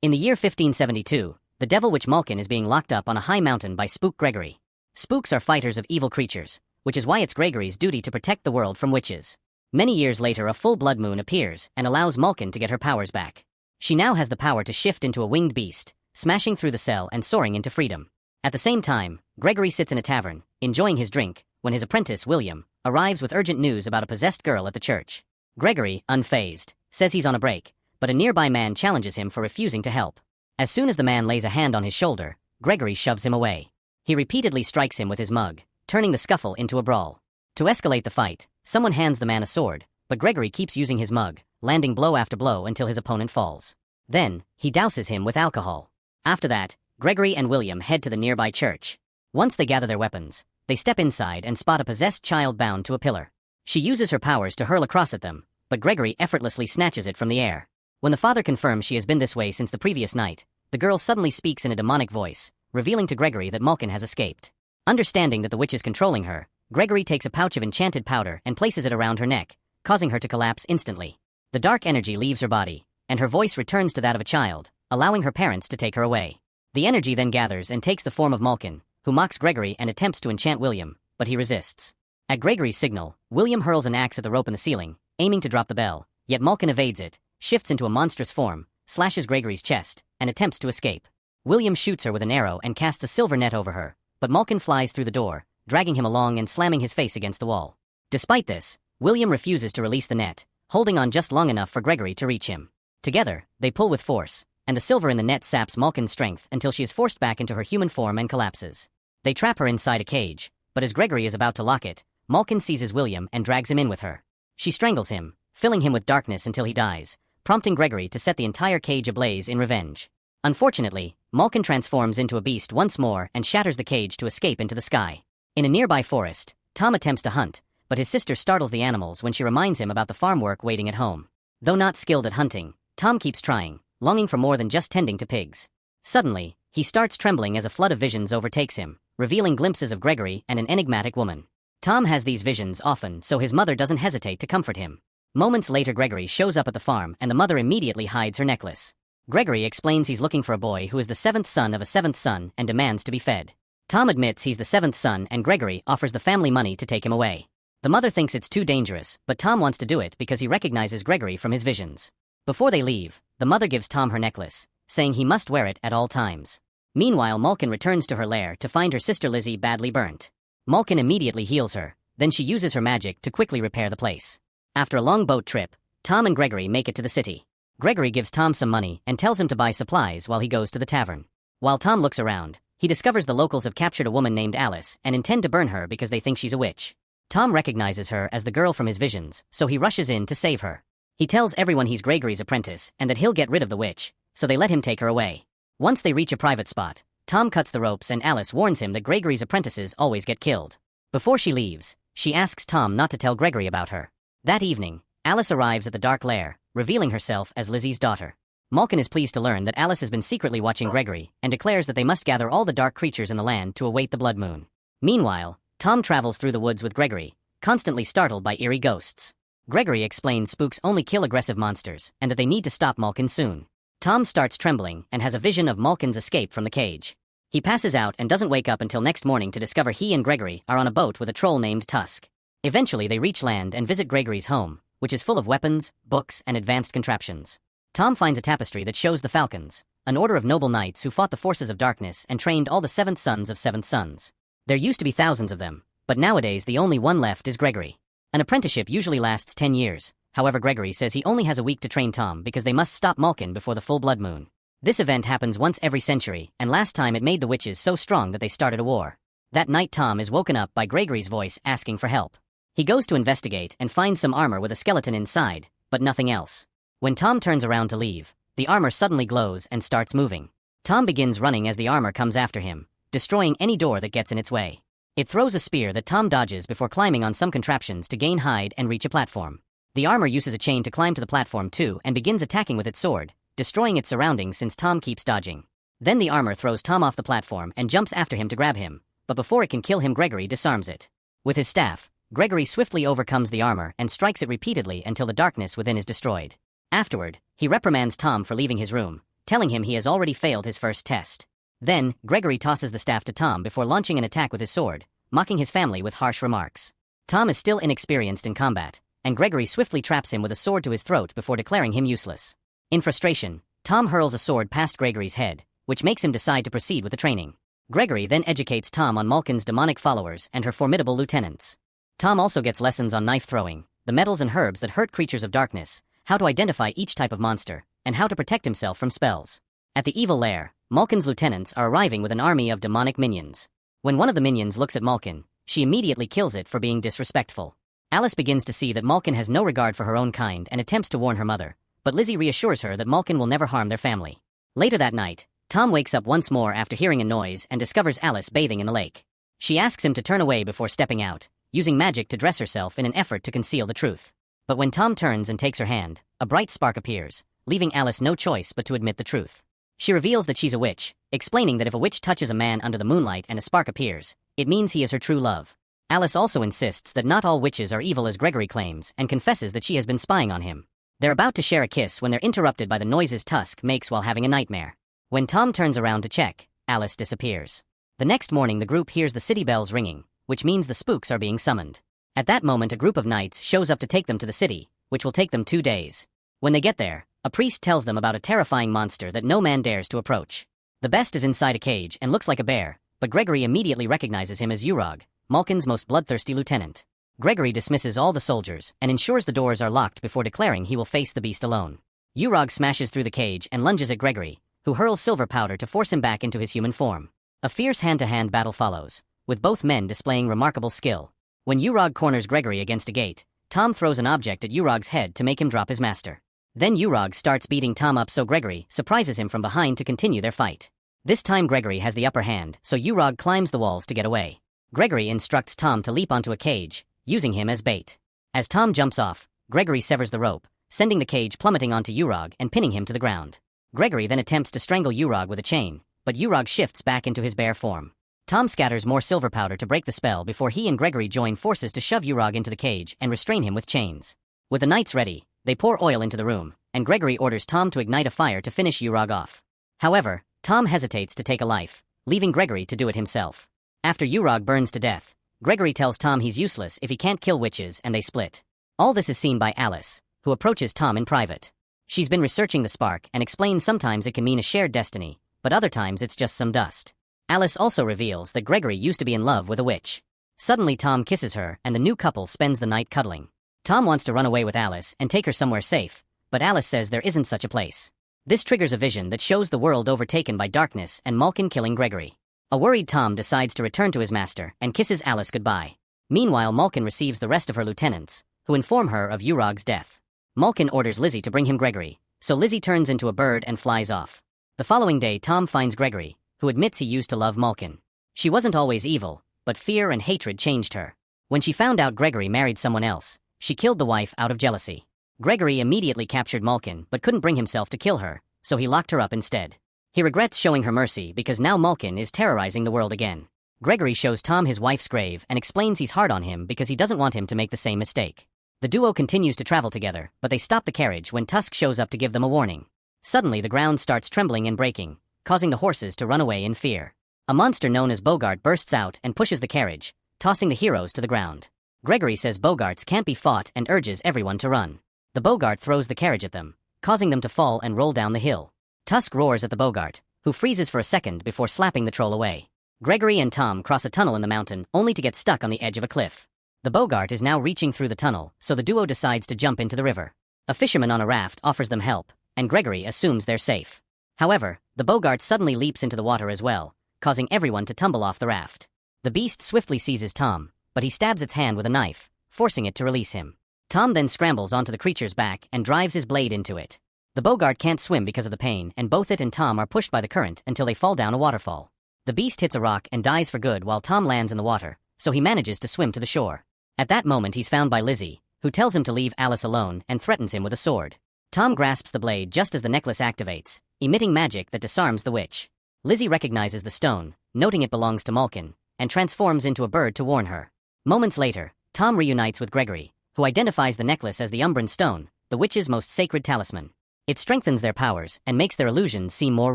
In the year 1572, the devil witch Malkin is being locked up on a high mountain by Spook Gregory. Spooks are fighters of evil creatures, which is why it's Gregory's duty to protect the world from witches. Many years later, a full blood moon appears and allows Malkin to get her powers back. She now has the power to shift into a winged beast, smashing through the cell and soaring into freedom. At the same time, Gregory sits in a tavern, enjoying his drink, when his apprentice, William, arrives with urgent news about a possessed girl at the church. Gregory, unfazed, says he's on a break, but a nearby man challenges him for refusing to help. As soon as the man lays a hand on his shoulder, Gregory shoves him away. He repeatedly strikes him with his mug, turning the scuffle into a brawl. To escalate the fight, someone hands the man a sword, but Gregory keeps using his mug, landing blow after blow until his opponent falls. Then, he douses him with alcohol. After that, Gregory and William head to the nearby church. Once they gather their weapons, they step inside and spot a possessed child bound to a pillar. She uses her powers to hurl a cross at them, but Gregory effortlessly snatches it from the air. When the father confirms she has been this way since the previous night, the girl suddenly speaks in a demonic voice, revealing to Gregory that Malkin has escaped. Understanding that the witch is controlling her, Gregory takes a pouch of enchanted powder and places it around her neck, causing her to collapse instantly. The dark energy leaves her body, and her voice returns to that of a child, allowing her parents to take her away. The energy then gathers and takes the form of Malkin, who mocks Gregory and attempts to enchant William, but he resists. At Gregory's signal, William hurls an axe at the rope in the ceiling, aiming to drop the bell, yet Malkin evades it, shifts into a monstrous form, slashes Gregory's chest, and attempts to escape. William shoots her with an arrow and casts a silver net over her, but Malkin flies through the door, dragging him along and slamming his face against the wall. Despite this, William refuses to release the net, holding on just long enough for Gregory to reach him. Together, they pull with force, and the silver in the net saps Malkin's strength until she is forced back into her human form and collapses. They trap her inside a cage, but as Gregory is about to lock it, Malkin seizes William and drags him in with her. She strangles him, filling him with darkness until he dies, prompting Gregory to set the entire cage ablaze in revenge. Unfortunately, Malkin transforms into a beast once more and shatters the cage to escape into the sky. In a nearby forest, Tom attempts to hunt, but his sister startles the animals when she reminds him about the farm work waiting at home. Though not skilled at hunting, Tom keeps trying, longing for more than just tending to pigs. Suddenly, he starts trembling as a flood of visions overtakes him, revealing glimpses of Gregory and an enigmatic woman. Tom has these visions often, so his mother doesn't hesitate to comfort him. Moments later, Gregory shows up at the farm and the mother immediately hides her necklace. Gregory explains he's looking for a boy who is the seventh son of a seventh son and demands to be fed. Tom admits he's the seventh son and Gregory offers the family money to take him away. The mother thinks it's too dangerous, but Tom wants to do it because he recognizes Gregory from his visions. Before they leave, the mother gives Tom her necklace, saying he must wear it at all times. Meanwhile, Malkin returns to her lair to find her sister Lizzie badly burnt. Malkin immediately heals her, then she uses her magic to quickly repair the place. After a long boat trip, Tom and Gregory make it to the city. Gregory gives Tom some money and tells him to buy supplies while he goes to the tavern. While Tom looks around, he discovers the locals have captured a woman named Alice and intend to burn her because they think she's a witch. Tom recognizes her as the girl from his visions, so he rushes in to save her. He tells everyone he's Gregory's apprentice and that he'll get rid of the witch, so they let him take her away. Once they reach a private spot, Tom cuts the ropes and Alice warns him that Gregory's apprentices always get killed. Before she leaves, she asks Tom not to tell Gregory about her. That evening, Alice arrives at the dark lair, revealing herself as Lizzie's daughter. Malkin is pleased to learn that Alice has been secretly watching Gregory and declares that they must gather all the dark creatures in the land to await the blood moon. Meanwhile, Tom travels through the woods with Gregory, constantly startled by eerie ghosts. Gregory explains spooks only kill aggressive monsters and that they need to stop Malkin soon. Tom starts trembling and has a vision of Malkin's escape from the cage. He passes out and doesn't wake up until next morning to discover he and Gregory are on a boat with a troll named Tusk. Eventually they reach land and visit Gregory's home, which is full of weapons, books, and advanced contraptions. Tom finds a tapestry that shows the Falcons, an order of noble knights who fought the forces of darkness and trained all the seventh sons of seventh sons. There used to be thousands of them, but nowadays the only one left is Gregory. An apprenticeship usually lasts 10 years, however Gregory says he only has a week to train Tom because they must stop Malkin before the full blood moon. This event happens once every century, and last time it made the witches so strong that they started a war. That night Tom is woken up by Gregory's voice asking for help. He goes to investigate and finds some armor with a skeleton inside, but nothing else. When Tom turns around to leave, the armor suddenly glows and starts moving. Tom begins running as the armor comes after him, destroying any door that gets in its way. It throws a spear that Tom dodges before climbing on some contraptions to gain height and reach a platform. The armor uses a chain to climb to the platform too and begins attacking with its sword, destroying its surroundings since Tom keeps dodging. Then the armor throws Tom off the platform and jumps after him to grab him, but before it can kill him, Gregory disarms it. With his staff, Gregory swiftly overcomes the armor and strikes it repeatedly until the darkness within is destroyed. Afterward, he reprimands Tom for leaving his room, telling him he has already failed his first test. Then, Gregory tosses the staff to Tom before launching an attack with his sword, mocking his family with harsh remarks. Tom is still inexperienced in combat, and Gregory swiftly traps him with a sword to his throat before declaring him useless. In frustration, Tom hurls a sword past Gregory's head, which makes him decide to proceed with the training. Gregory then educates Tom on Malkin's demonic followers and her formidable lieutenants. Tom also gets lessons on knife throwing, the metals and herbs that hurt creatures of darkness, how to identify each type of monster, and how to protect himself from spells. At the evil lair, Malkin's lieutenants are arriving with an army of demonic minions. When one of the minions looks at Malkin, she immediately kills it for being disrespectful. Alice begins to see that Malkin has no regard for her own kind and attempts to warn her mother, but Lizzie reassures her that Malkin will never harm their family. Later that night, Tom wakes up once more after hearing a noise and discovers Alice bathing in the lake. She asks him to turn away before stepping out, using magic to dress herself in an effort to conceal the truth. But when Tom turns and takes her hand, a bright spark appears, leaving Alice no choice but to admit the truth. She reveals that she's a witch, explaining that if a witch touches a man under the moonlight and a spark appears, it means he is her true love. Alice also insists that not all witches are evil as Gregory claims and confesses that she has been spying on him. They're about to share a kiss when they're interrupted by the noises Tusk makes while having a nightmare. When Tom turns around to check, Alice disappears. The next morning the group hears the city bells ringing, which means the spooks are being summoned. At that moment a group of knights shows up to take them to the city, which will take them 2 days. When they get there, a priest tells them about a terrifying monster that no man dares to approach. The best is inside a cage and looks like a bear, but Gregory immediately recognizes him as Urog, Malkin's most bloodthirsty lieutenant. Gregory dismisses all the soldiers and ensures the doors are locked before declaring he will face the beast alone. Urog smashes through the cage and lunges at Gregory, who hurls silver powder to force him back into his human form. A fierce hand-to-hand battle follows, with both men displaying remarkable skill. When Urog corners Gregory against a gate, Tom throws an object at Urog's head to make him drop his master. Then Urog starts beating Tom up so Gregory surprises him from behind to continue their fight. This time Gregory has the upper hand, so Urog climbs the walls to get away. Gregory instructs Tom to leap onto a cage, using him as bait. As Tom jumps off, Gregory severs the rope, sending the cage plummeting onto Urog and pinning him to the ground. Gregory then attempts to strangle Urog with a chain, but Urog shifts back into his bear form. Tom scatters more silver powder to break the spell before he and Gregory join forces to shove Urog into the cage and restrain him with chains. With the knights ready, they pour oil into the room, and Gregory orders Tom to ignite a fire to finish Urog off. However, Tom hesitates to take a life, leaving Gregory to do it himself. After Urog burns to death, Gregory tells Tom he's useless if he can't kill witches and they split. All this is seen by Alice, who approaches Tom in private. She's been researching the spark and explains sometimes it can mean a shared destiny, but other times it's just some dust. Alice also reveals that Gregory used to be in love with a witch. Suddenly Tom kisses her and the new couple spends the night cuddling. Tom wants to run away with Alice and take her somewhere safe, but Alice says there isn't such a place. This triggers a vision that shows the world overtaken by darkness and Malkin killing Gregory. A worried Tom decides to return to his master and kisses Alice goodbye. Meanwhile Malkin receives the rest of her lieutenants, who inform her of Urog's death. Malkin orders Lizzie to bring him Gregory, so Lizzie turns into a bird and flies off. The following day Tom finds Gregory, who admits he used to love Malkin. She wasn't always evil, but fear and hatred changed her. When she found out Gregory married someone else, she killed the wife out of jealousy. Gregory immediately captured Malkin but couldn't bring himself to kill her, so he locked her up instead. He regrets showing her mercy because now Malkin is terrorizing the world again. Gregory shows Tom his wife's grave and explains he's hard on him because he doesn't want him to make the same mistake. The duo continues to travel together, but they stop the carriage when Tusk shows up to give them a warning. Suddenly the ground starts trembling and breaking, causing the horses to run away in fear. A monster known as Bogart bursts out and pushes the carriage, tossing the heroes to the ground. Gregory says Bogarts can't be fought and urges everyone to run. The Bogart throws the carriage at them, causing them to fall and roll down the hill. Tusk roars at the Bogart, who freezes for a second before slapping the troll away. Gregory and Tom cross a tunnel in the mountain only to get stuck on the edge of a cliff. The Bogart is now reaching through the tunnel, so the duo decides to jump into the river. A fisherman on a raft offers them help, and Gregory assumes they're safe. However, the Bogart suddenly leaps into the water as well, causing everyone to tumble off the raft. The beast swiftly seizes Tom, but he stabs its hand with a knife, forcing it to release him. Tom then scrambles onto the creature's back and drives his blade into it. The Bogart can't swim because of the pain, and both it and Tom are pushed by the current until they fall down a waterfall. The beast hits a rock and dies for good while Tom lands in the water, so he manages to swim to the shore. At that moment he's found by Lizzie, who tells him to leave Alice alone and threatens him with a sword. Tom grasps the blade just as the necklace activates, emitting magic that disarms the witch. Lizzie recognizes the stone, noting it belongs to Malkin, and transforms into a bird to warn her. Moments later, Tom reunites with Gregory, who identifies the necklace as the Umbran Stone, the witch's most sacred talisman. It strengthens their powers and makes their illusions seem more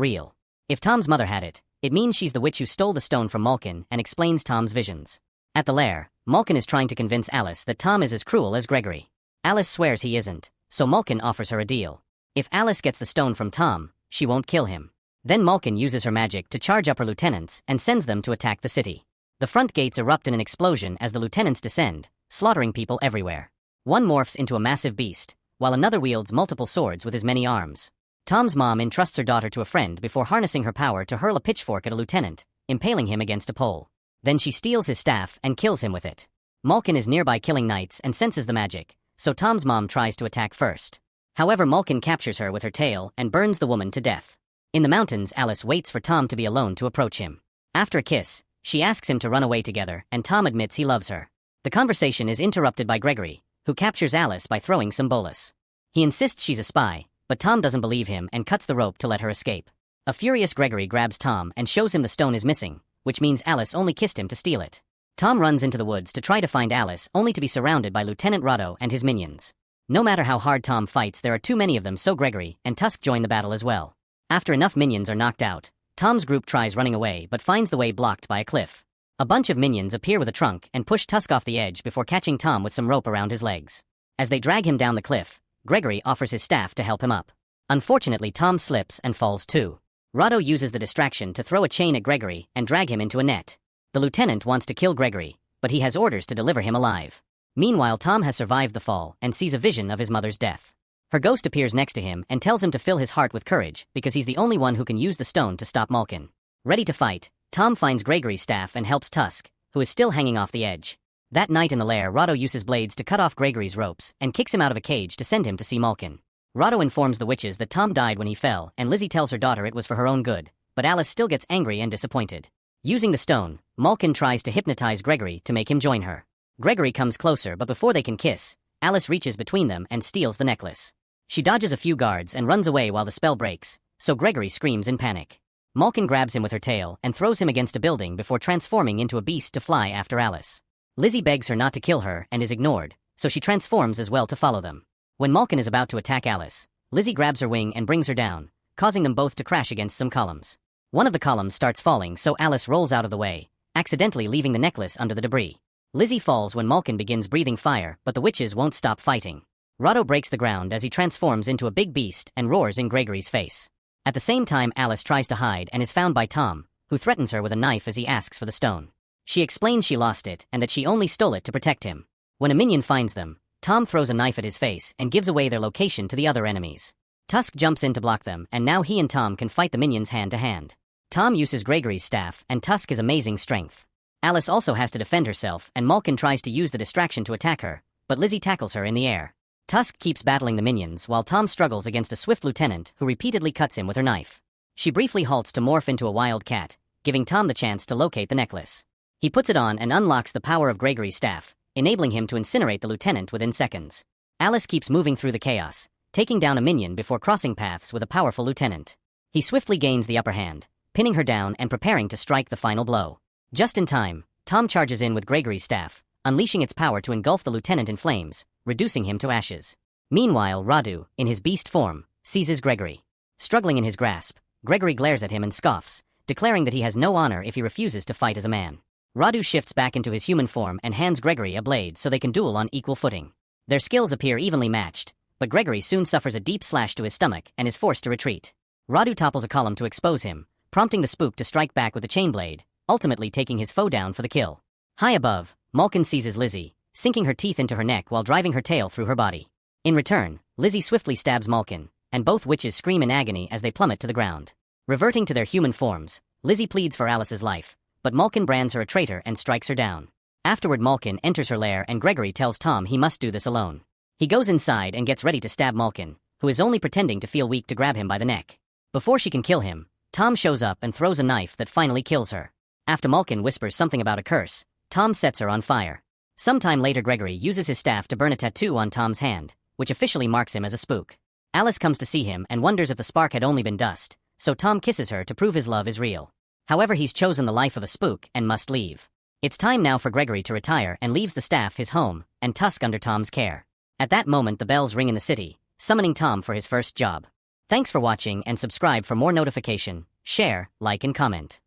real. If Tom's mother had it, it means she's the witch who stole the stone from Malkin and explains Tom's visions. At the lair, Malkin is trying to convince Alice that Tom is as cruel as Gregory. Alice swears he isn't, so Malkin offers her a deal. If Alice gets the stone from Tom, she won't kill him. Then Malkin uses her magic to charge up her lieutenants and sends them to attack the city. The front gates erupt in an explosion as the lieutenants descend, slaughtering people everywhere. One morphs into a massive beast, while another wields multiple swords with his many arms. Tom's mom entrusts her daughter to a friend before harnessing her power to hurl a pitchfork at a lieutenant, impaling him against a pole. Then she steals his staff and kills him with it. Malkin is nearby killing knights and senses the magic, so Tom's mom tries to attack first. However, Malkin captures her with her tail and burns the woman to death. In the mountains, Alice waits for Tom to be alone to approach him. After a kiss, she asks him to run away together, and Tom admits he loves her. The conversation is interrupted by Gregory, who captures Alice by throwing some bolus. He insists she's a spy, but Tom doesn't believe him and cuts the rope to let her escape. A furious Gregory grabs Tom and shows him the stone is missing, which means Alice only kissed him to steal it. Tom runs into the woods to try to find Alice, only to be surrounded by Lieutenant Rado and his minions. No matter how hard Tom fights, there are too many of them, so Gregory and Tusk join the battle as well. After enough minions are knocked out, Tom's group tries running away but finds the way blocked by a cliff. A bunch of minions appear with a trunk and push Tusk off the edge before catching Tom with some rope around his legs. As they drag him down the cliff, Gregory offers his staff to help him up. Unfortunately, Tom slips and falls too. Rado uses the distraction to throw a chain at Gregory and drag him into a net. The lieutenant wants to kill Gregory, but he has orders to deliver him alive. Meanwhile, Tom has survived the fall and sees a vision of his mother's death. Her ghost appears next to him and tells him to fill his heart with courage because he's the only one who can use the stone to stop Malkin. Ready to fight, Tom finds Gregory's staff and helps Tusk, who is still hanging off the edge. That night in the lair, Rado uses blades to cut off Gregory's ropes and kicks him out of a cage to send him to see Malkin. Rado informs the witches that Tom died when he fell, and Lizzie tells her daughter it was for her own good, but Alice still gets angry and disappointed. Using the stone, Malkin tries to hypnotize Gregory to make him join her. Gregory comes closer, but before they can kiss, Alice reaches between them and steals the necklace. She dodges a few guards and runs away while the spell breaks, so Gregory screams in panic. Malkin grabs him with her tail and throws him against a building before transforming into a beast to fly after Alice. Lizzie begs her not to kill her and is ignored, so she transforms as well to follow them. When Malkin is about to attack Alice, Lizzie grabs her wing and brings her down, causing them both to crash against some columns. One of the columns starts falling, so Alice rolls out of the way, accidentally leaving the necklace under the debris. Lizzie falls when Malkin begins breathing fire, but the witches won't stop fighting. Rado breaks the ground as he transforms into a big beast and roars in Gregory's face. At the same time, Alice tries to hide and is found by Tom, who threatens her with a knife as he asks for the stone. She explains she lost it and that she only stole it to protect him. When a minion finds them, Tom throws a knife at his face and gives away their location to the other enemies. Tusk jumps in to block them, and now he and Tom can fight the minions hand to hand. Tom uses Gregory's staff, and Tusk has amazing strength. Alice also has to defend herself, and Malkin tries to use the distraction to attack her, but Lizzie tackles her in the air. Tusk keeps battling the minions while Tom struggles against a swift lieutenant who repeatedly cuts him with her knife. She briefly halts to morph into a wild cat, giving Tom the chance to locate the necklace. He puts it on and unlocks the power of Gregory's staff, enabling him to incinerate the lieutenant within seconds. Alice keeps moving through the chaos, taking down a minion before crossing paths with a powerful lieutenant. He swiftly gains the upper hand, pinning her down and preparing to strike the final blow. Just in time, Tom charges in with Gregory's staff, unleashing its power to engulf the lieutenant in flames, reducing him to ashes. Meanwhile, Radu, in his beast form, seizes Gregory. Struggling in his grasp, Gregory glares at him and scoffs, declaring that he has no honor if he refuses to fight as a man. Radu shifts back into his human form and hands Gregory a blade so they can duel on equal footing. Their skills appear evenly matched, but Gregory soon suffers a deep slash to his stomach and is forced to retreat. Radu topples a column to expose him, prompting the spook to strike back with a chain blade, ultimately taking his foe down for the kill. High above, Malkin seizes Lizzie, sinking her teeth into her neck while driving her tail through her body. In return, Lizzie swiftly stabs Malkin, and both witches scream in agony as they plummet to the ground. Reverting to their human forms, Lizzie pleads for Alice's life, but Malkin brands her a traitor and strikes her down. Afterward, Malkin enters her lair and Gregory tells Tom he must do this alone. He goes inside and gets ready to stab Malkin, who is only pretending to feel weak to grab him by the neck. Before she can kill him, Tom shows up and throws a knife that finally kills her. After Malkin whispers something about a curse, Tom sets her on fire. Sometime later, Gregory uses his staff to burn a tattoo on Tom's hand, which officially marks him as a spook. Alice comes to see him and wonders if the spark had only been dust, so Tom kisses her to prove his love is real. However, he's chosen the life of a spook and must leave. It's time now for Gregory to retire and leaves the staff his home, and Tusk under Tom's care. At that moment, the bells ring in the city, summoning Tom for his first job. Thanks for watching and subscribe for more notification. Share, like and comment.